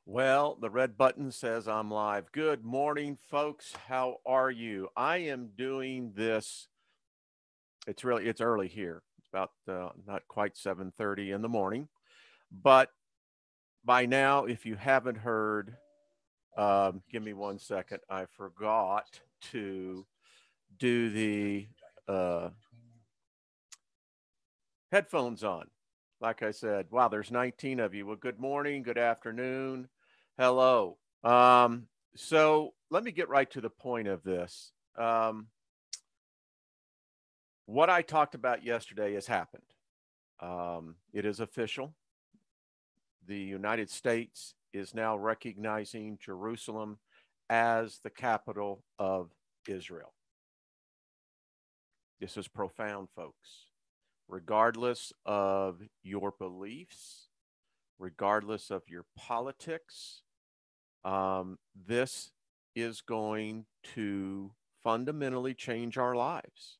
Well, the red button says I'm live. Good morning, folks. How are you? I am doing this. It's early here. It's about not quite 7:30 in the morning, but by now, if you haven't heard, give me one second. I forgot to do the uh, headphones on. Like I said, wow, there's 19 of you. Well, good morning, good afternoon, hello. So let me get right to the point of this. What I talked about yesterday has happened. It is official. The United States is now recognizing Jerusalem as the capital of Israel. This is profound, folks. Regardless of your beliefs, regardless of your politics, this is going to fundamentally change our lives.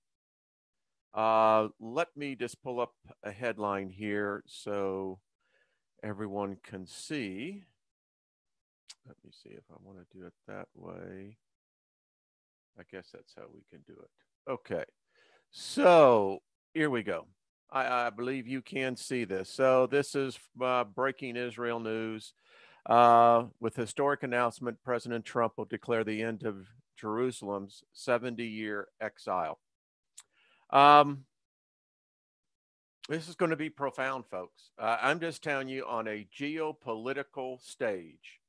Let me just pull up a headline here so everyone can see. Let me see if I want to do it that way. I guess that's how we can do it. Okay. So here we go. I believe you can see this. So this is breaking Israel news. With historic announcement, President Trump will declare the end of Jerusalem's 70-year exile. This is going to be profound, folks. I'm just telling you, on a geopolitical stage,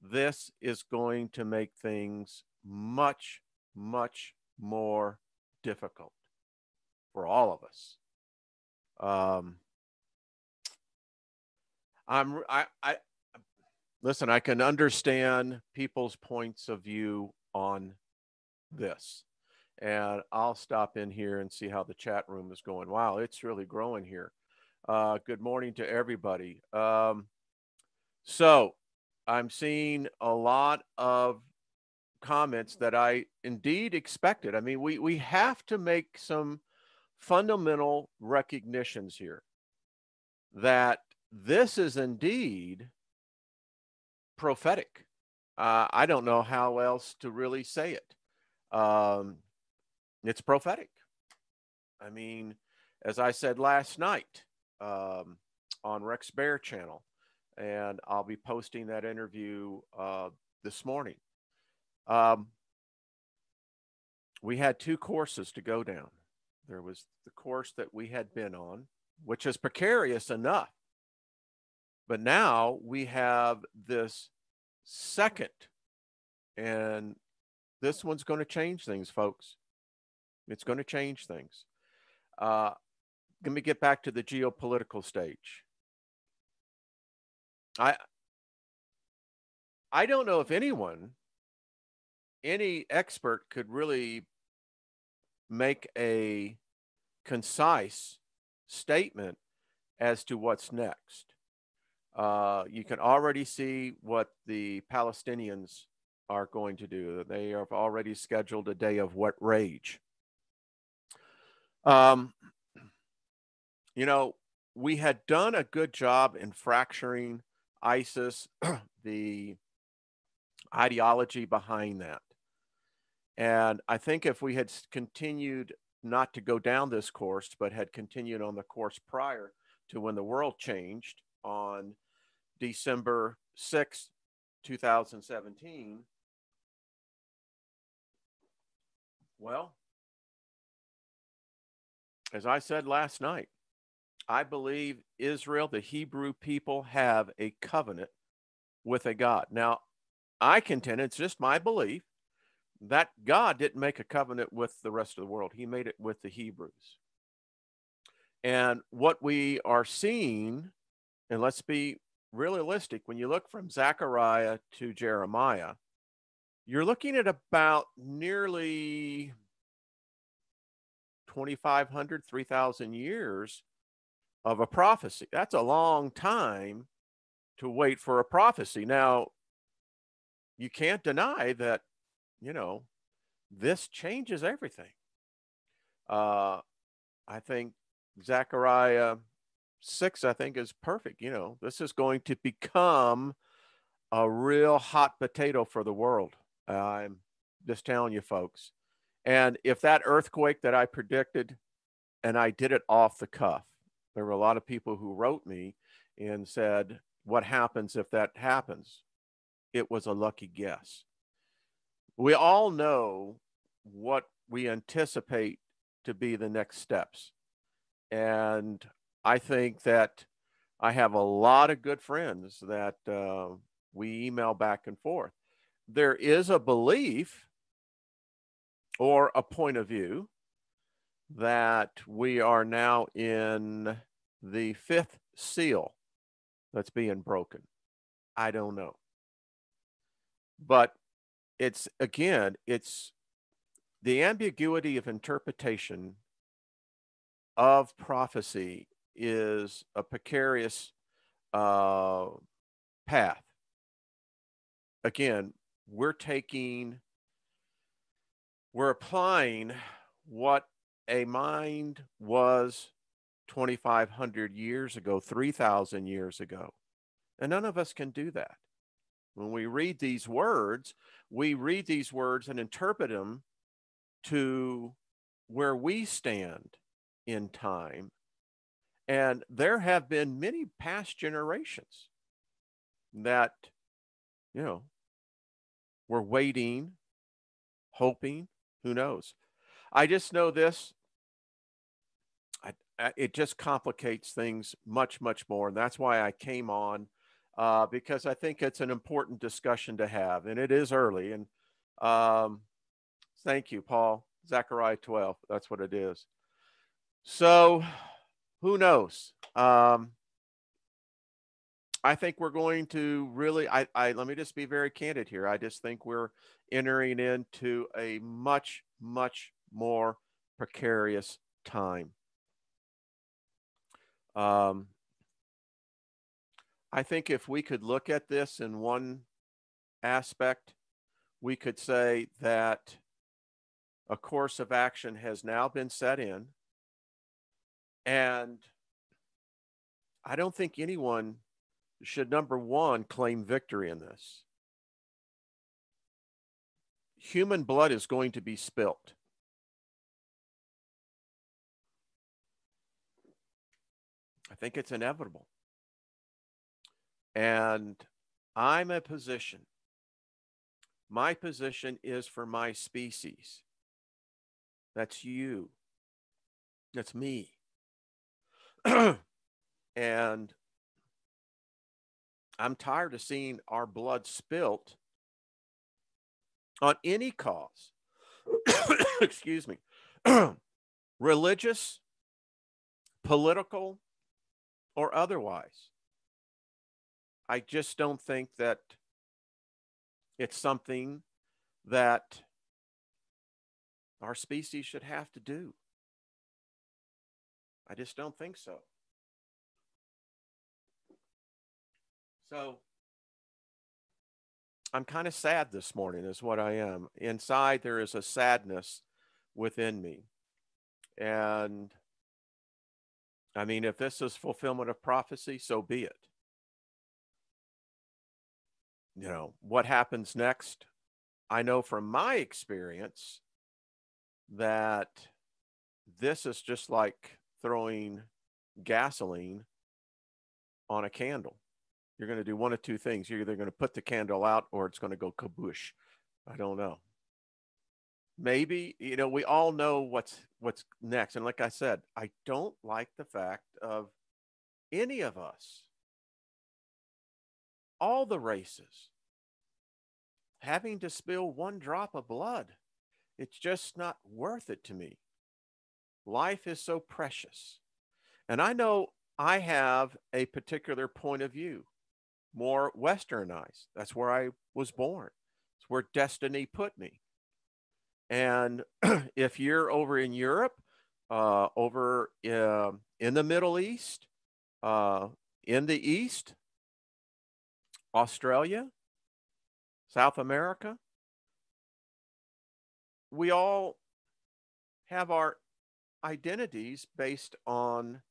this is going to make things much, much more difficult for all of us. I listen. I can understand people's points of view on this, and I'll stop in here and see how the chat room is going. Wow, it's really growing here. Good morning to everybody. So I'm seeing a lot of comments that I indeed expected. I mean, we have to make some fundamental recognitions here that this is indeed prophetic. I don't know how else to really say it. It's prophetic. I mean, as I said last night on Rex Bear channel, and I'll be posting that interview this morning. We had two courses to go down. There was the course that we had been on, which is precarious enough. But now we have this second, and this one's going to change things, folks. It's going to change things. Let me get back to the geopolitical stage. I don't know if any expert could really make a concise statement as to what's next. You can already see what the Palestinians are going to do. They have already scheduled a day of wet rage. You know, we had done a good job in fracturing ISIS, the ideology behind that. And I think if we had continued not to go down this course, but had continued on the course prior to when the world changed on December 6th, 2017, well, as I said last night, I believe Israel, the Hebrew people, have a covenant with a God. Now, I contend, it's just my belief, that God didn't make a covenant with the rest of the world. He made it with the Hebrews. And what we are seeing, and let's be realistic, when you look from Zechariah to Jeremiah, you're looking at about nearly 2,500, 3,000 years of a prophecy. That's a long time to wait for a prophecy. Now, you can't deny that, this changes everything. I think Zechariah 6, I think, is perfect. This is going to become a real hot potato for the world. I'm just telling you, folks. And if that earthquake that I predicted, and I did it off the cuff, there were a lot of people who wrote me and said, what happens if that happens? It was a lucky guess. We all know what we anticipate to be the next steps. And I think that I have a lot of good friends that we email back and forth. There is a belief or a point of view that we are now in the fifth seal that's being broken. I don't know. But it's, again, it's the ambiguity of interpretation of prophecy is a precarious path. Again, we're applying what a mind was 2,500 years ago, 3,000 years ago. And none of us can do that. When we read these words and interpret them to where we stand in time. And there have been many past generations that, were waiting, hoping, who knows. I just know this. It just complicates things much, much more. And that's why I came on, because I think it's an important discussion to have. And it is early. And thank you, Paul. Zechariah 12. That's what it is. So who knows? I think we're going to really, let me just be very candid here. I just think we're entering into a much, much more precarious time. I think if we could look at this in one aspect, we could say that a course of action has now been set in. And I don't think anyone should, number one, claim victory in this. Human blood is going to be spilt. I think it's inevitable. And I'm a position. My position is for my species. That's you. That's me. And I'm tired of seeing our blood spilt on any cause. Excuse me. Religious, political, or otherwise. I just don't think that it's something that our species should have to do. I just don't think so. So I'm kind of sad this morning is what I am. Inside there is a sadness within me. And I mean, if this is fulfillment of prophecy, so be it. What happens next? I know from my experience that this is just like throwing gasoline on a candle. You're going to do one of two things. You're either going to put the candle out or it's going to go kaboosh. I don't know. Maybe, we all know what's next. And like I said, I don't like the fact of any of us, all the races, having to spill one drop of blood. It's just not worth it to me. Life is so precious. And I know I have a particular point of view, more westernized. That's where I was born. It's where destiny put me. And if you're over in Europe, over in the Middle East, in the East, Australia, South America, we all have our identities based on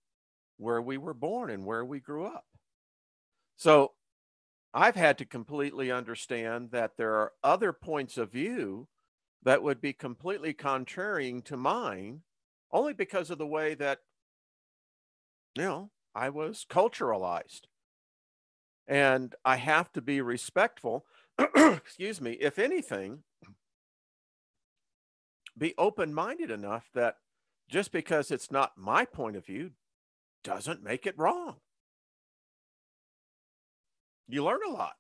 where we were born and where we grew up. So I've had to completely understand that there are other points of view that would be completely contrary to mine only because of the way that, I was culturalized. And I have to be respectful, excuse me, if anything, be open minded enough that just because it's not my point of view doesn't make it wrong. You learn a lot.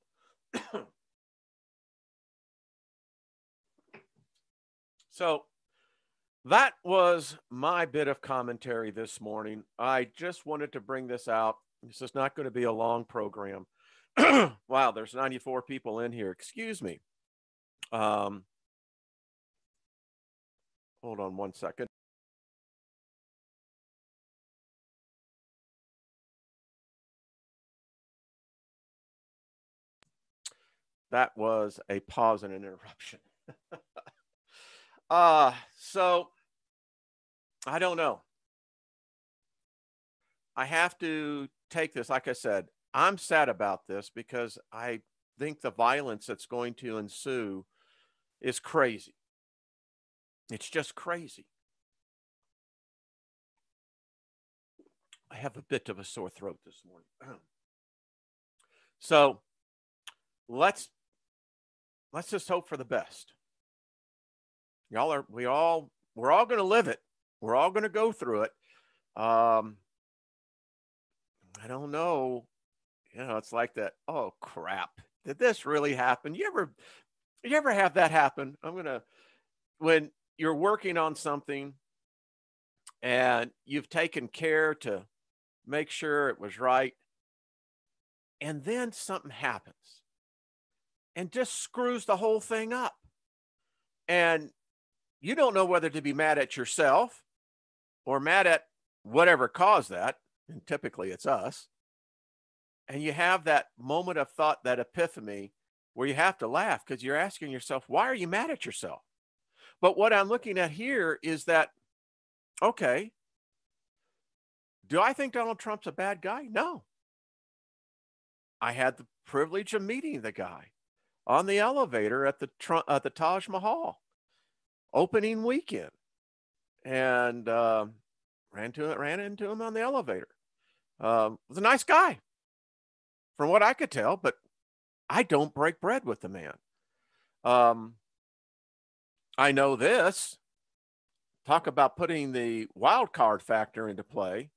So that was my bit of commentary this morning. I just wanted to bring this out. This is not going to be a long program. Wow, there's 94 people in here. Excuse me. Hold on one second. That was a pause and an interruption. So I don't know. I have to take this. Like I said, I'm sad about this because I think the violence that's going to ensue is crazy. It's just crazy. I have a bit of a sore throat this morning. So let's just hope for the best. We're all going to live it. We're all going to go through it. I don't know. It's like that. Oh crap. Did this really happen? You ever have that happen? When you're working on something and you've taken care to make sure it was right, and then something happens and just screws the whole thing up. And you don't know whether to be mad at yourself or mad at whatever caused that. And typically it's us. And you have that moment of thought, that epiphany, where you have to laugh because you're asking yourself, why are you mad at yourself? But what I'm looking at here is that, okay, do I think Donald Trump's a bad guy? No. I had the privilege of meeting the guy on the elevator at the Taj Mahal opening weekend, and ran into him on the elevator. Was a nice guy, from what I could tell, but I don't break bread with the man. I know this. Talk about putting the wild card factor into play.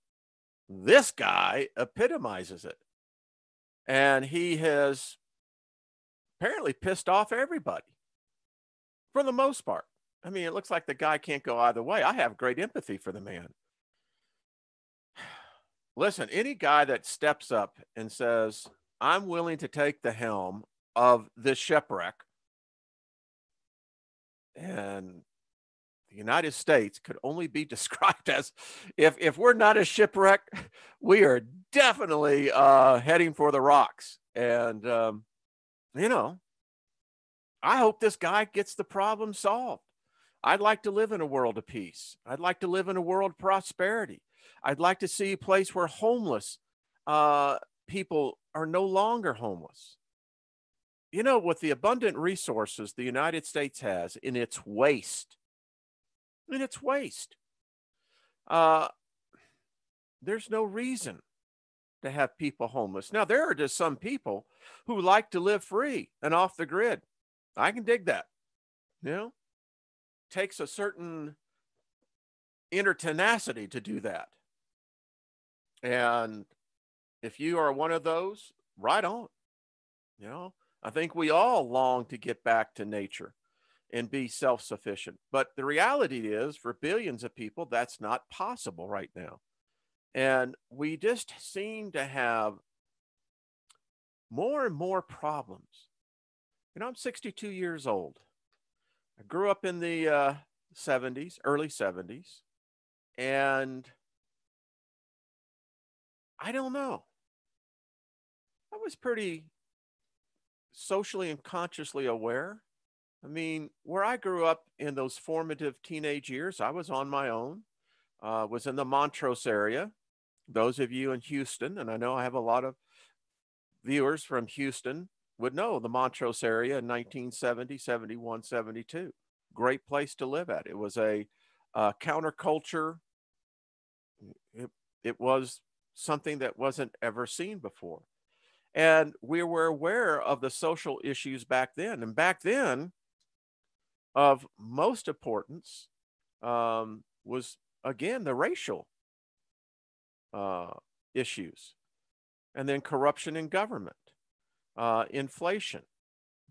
This guy epitomizes it. And he has apparently pissed off everybody for the most part. I mean, it looks like the guy can't go either way. I have great empathy for the man. Listen, any guy that steps up and says, I'm willing to take the helm of this shipwreck, and the United States could only be described as, if we're not a shipwreck, we are definitely heading for the rocks. And, I hope this guy gets the problem solved. I'd like to live in a world of peace. I'd like to live in a world of prosperity. I'd like to see a place where homeless people are no longer homeless. With the abundant resources the United States has in its waste, there's no reason to have people homeless. Now, there are just some people who like to live free and off the grid. I can dig that. Takes a certain inner tenacity to do that. And if you are one of those, right on. I think we all long to get back to nature and be self-sufficient. But the reality is, for billions of people, that's not possible right now. And we just seem to have more and more problems. I'm 62 years old. I grew up in the 70s, early 70s, and I don't know. I was pretty socially and consciously aware. I mean, where I grew up in those formative teenage years, I was on my own, was in the Montrose area. Those of you in Houston, and I know I have a lot of viewers from Houston would know the Montrose area in 1970, 71, 72. Great place to live at. It was a counterculture. It was something that wasn't ever seen before. And we were aware of the social issues back then. And back then, of most importance was, again, the racial issues, and then corruption in government, inflation,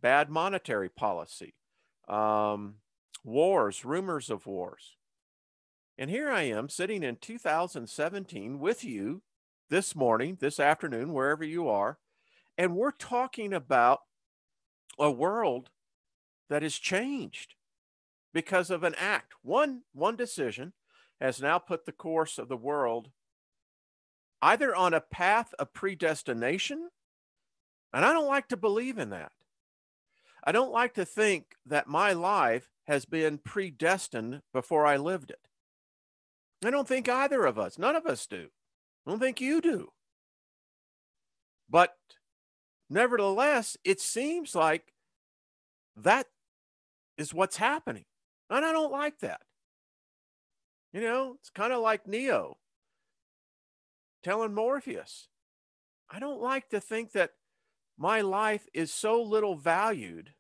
bad monetary policy, wars, rumors of wars. And here I am sitting in 2017 with you this morning, this afternoon, wherever you are, and we're talking about a world that has changed because of an act. One decision has now put the course of the world either on a path of predestination, and I don't like to believe in that. I don't like to think that my life has been predestined before I lived it. I don't think either of us, none of us do. I don't think you do. But nevertheless, it seems like that is what's happening. And I don't like that. You know, it's kind of like Neo telling Morpheus, I don't like to think that my life is so little valued,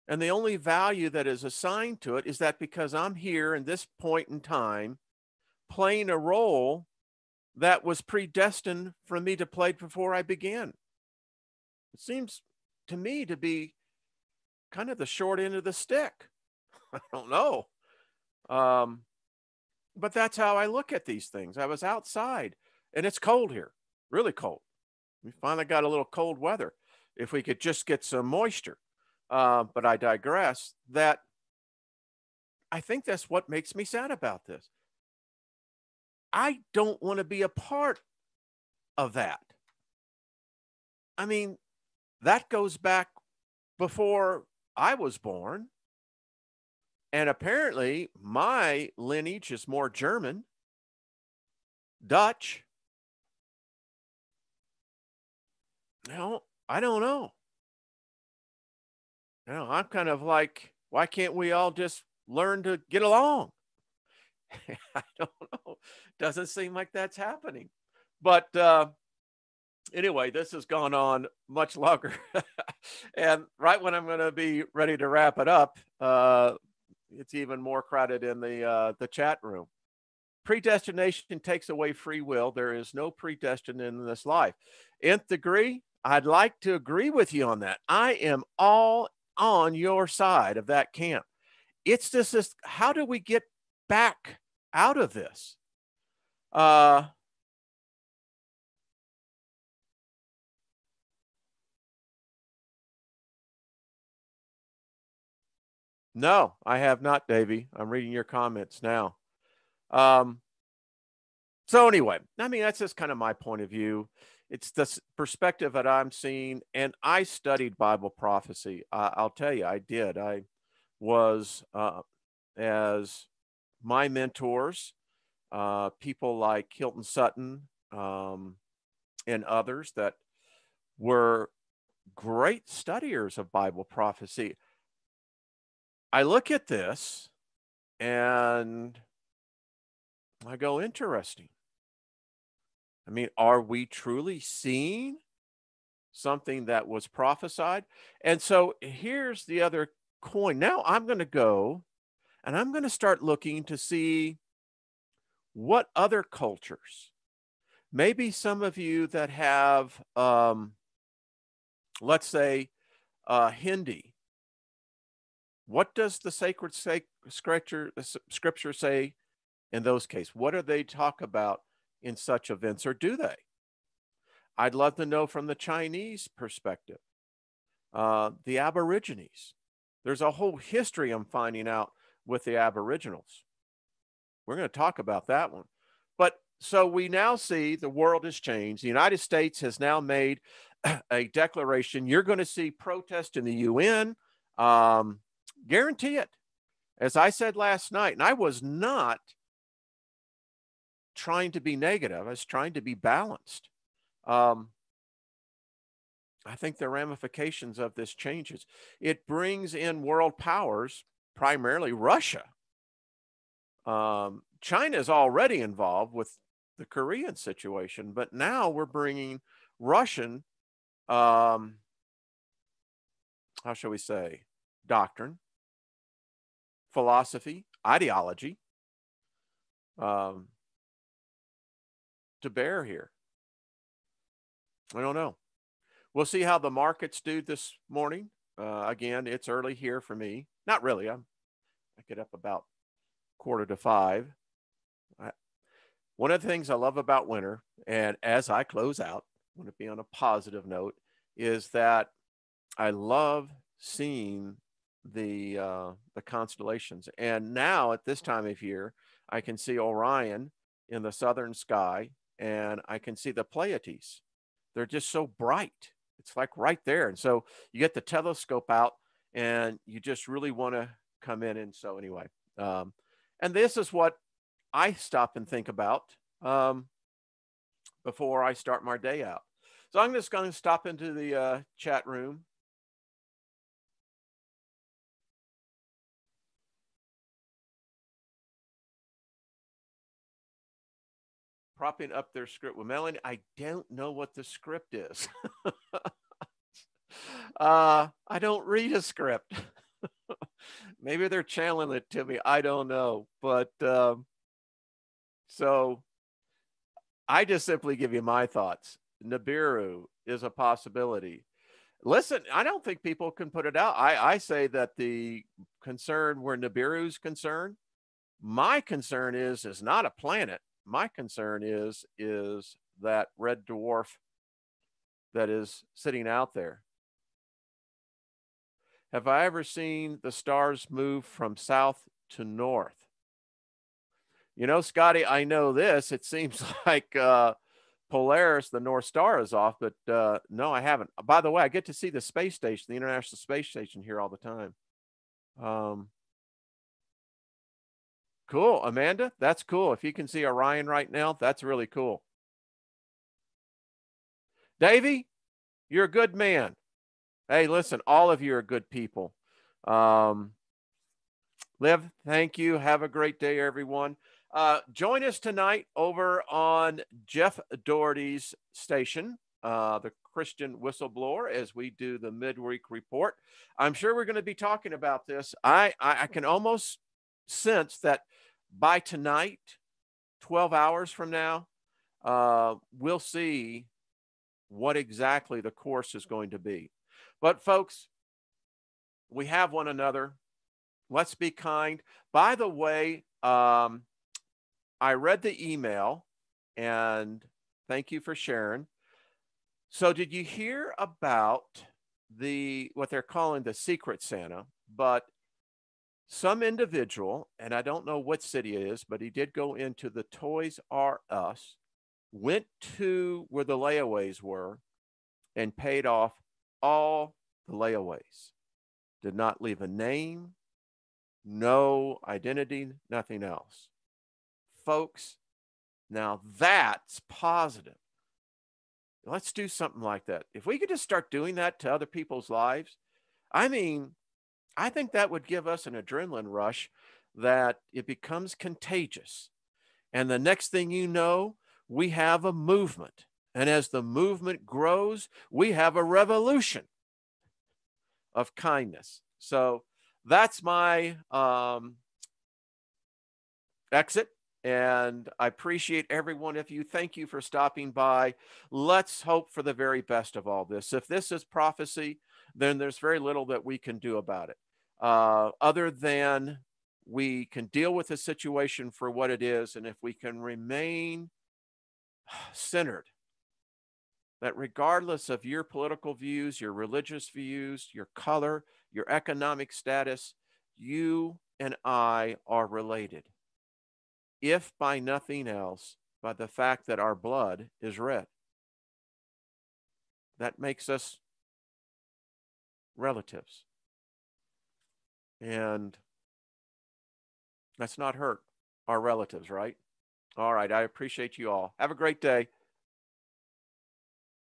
and the only value that is assigned to it is that because I'm here in this point in time playing a role that was predestined for me to play before I began. It seems to me to be kind of the short end of the stick. I don't know. But that's how I look at these things. I was outside, and it's cold here, really cold. We finally got a little cold weather. If we could just get some moisture. But I digress. That I think that's what makes me sad about this. I don't want to be a part of that. I mean, that goes back before I was born. And apparently my lineage is more German, Dutch. No, I don't know. You know, I'm kind of like, why can't we all just learn to get along? I don't know. Doesn't seem like that's happening. But anyway, this has gone on much longer. And right when I'm going to be ready to wrap it up, it's even more crowded in the chat room. Predestination takes away free will. There is no predestined in this life. Nth degree, I'd like to agree with you on that. I am all on your side of that camp. It's just this, how do we get back out of this? No, I have not, Davey. I'm reading your comments now. So anyway, I mean, that's just kind of my point of view. It's the perspective that I'm seeing, and I studied Bible prophecy. I'll tell you, I did. I was, as my mentors, people like Hilton Sutton and others that were great studiers of Bible prophecy. I look at this and I go, interesting. I mean, are we truly seeing something that was prophesied? And so here's the other coin. Now I'm going to go and I'm going to start looking to see what other cultures, maybe some of you that have, let's say, Hindi. What does the sacred scripture say in those cases? What do they talk about in such events, or do they? I'd love to know from the Chinese perspective, the Aborigines. There's a whole history I'm finding out with the Aboriginals. We're going to talk about that one. But so we now see the world has changed. The United States has now made a declaration. You're going to see protests in the UN. Guarantee it. As I said last night, and I was not trying to be negative, I was trying to be balanced. I think the ramifications of this changes. It brings in world powers, primarily Russia. China is already involved with the Korean situation, but now we're bringing Russian, how shall we say, doctrine, philosophy, ideology to bear here. I don't know. We'll see how the markets do this morning. Again, it's early here for me. Not really. I get up about 4:45. One of the things I love about winter, and as I close out, I want to be on a positive note, is that I love seeing the constellations. And now at this time of year, I can see Orion in the southern sky, and I can see the Pleiades. They're just so bright. It's like right there. And so you get the telescope out, and you just really want to come in. And so anyway, and this is what I stop and think about before I start my day out. So I'm just going to stop into the chat room. Propping up their script with Melanie. I don't know what the script is. I don't read a script. Maybe they're channeling it to me. I don't know. But so I just simply give you my thoughts. Nibiru is a possibility. Listen, I don't think people can put it out. I say that the concern where Nibiru is concerned, my concern is not a planet. My concern is that red dwarf that is sitting out there. Have I ever seen the stars move from south to north? You know, Scotty, I know this. It seems like Polaris, the North Star, is off, but no, I haven't. By the way, I get to see the space station, the International Space Station, here all the time. Cool, Amanda. That's cool. If you can see Orion right now, that's really cool. Davey, you're a good man. Hey, listen, all of you are good people. Liv, thank you. Have a great day, everyone. Join us tonight over on Jeff Doherty's station, the Christian Whistleblower, as we do the midweek report. I'm sure we're going to be talking about this. I can almost sense that by tonight, 12 hours from now, we'll see what exactly the course is going to be. But folks, we have one another. Let's be kind. By the way, I read the email, and thank you for sharing. So did you hear about what they're calling the Secret Santa? But some individual, and I don't know what city it is, but he did go into the Toys R Us, went to where the layaways were, and paid off all the layaways. Did not leave a name, no identity, nothing else. Folks, now that's positive. Let's do something like that. If we could just start doing that to other people's lives, I mean, I think that would give us an adrenaline rush that it becomes contagious. And the next thing you know, we have a movement. And as the movement grows, we have a revolution of kindness. So that's my exit. And I appreciate every one of you. Thank you for stopping by. Let's hope for the very best of all this. If this is prophecy, then there's very little that we can do about it. Other than we can deal with the situation for what it is. And if we can remain centered, that regardless of your political views, your religious views, your color, your economic status, you and I are related. If by nothing else, by the fact that our blood is red. That makes us relatives. And let's not hurt our relatives, right? All right. I appreciate you all. Have a great day.